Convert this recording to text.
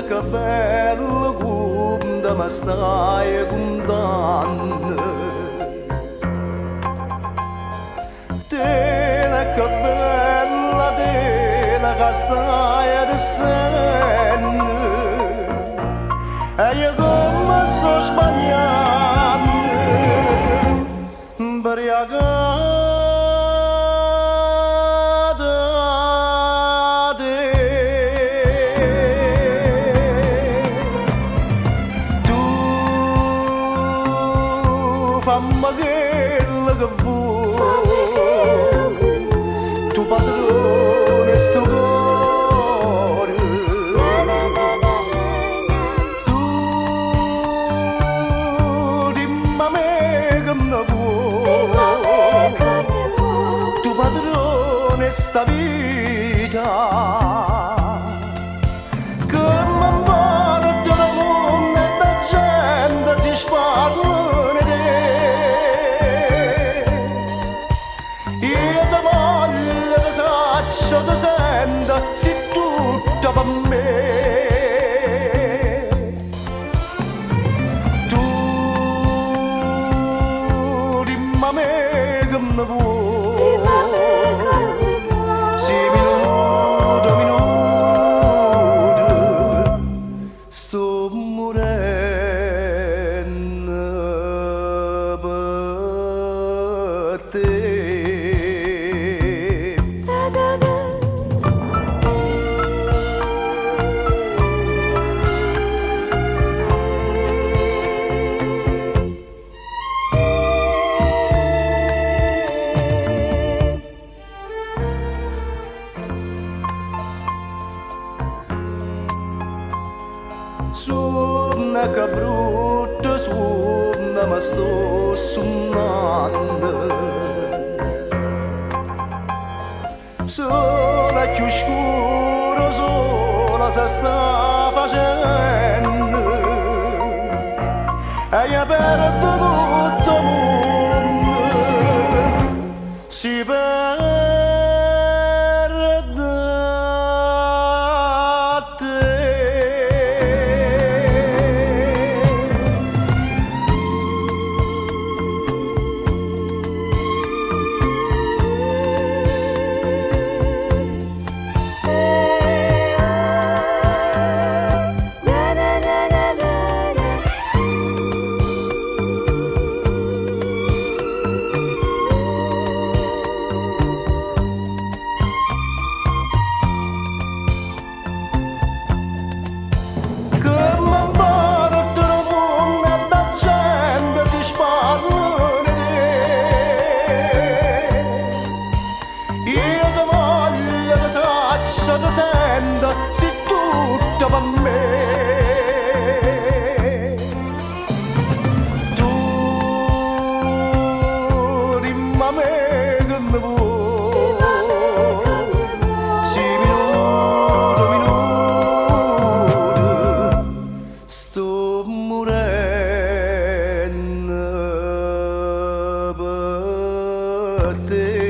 che bella gunda ma stai gundando tela che bella tela che stai ad essendo e io come sto sbagliando briagata te fammi quello che vuoi tu padrone sto cuore tu dimmi a me che ne vuoi tu padrone sta vita si tutta per me tu dimmi a me che ne vuoi sì minuto minuto sto morendo per te. Suona che brutta suona ma sto suonando sola più scuro sola se sta facendo e io perdo tutto il mondo si perde a te. Ti sento si tutto per me tu dimmi a me che ne vuoi sì minuto minuto sto morendo per te.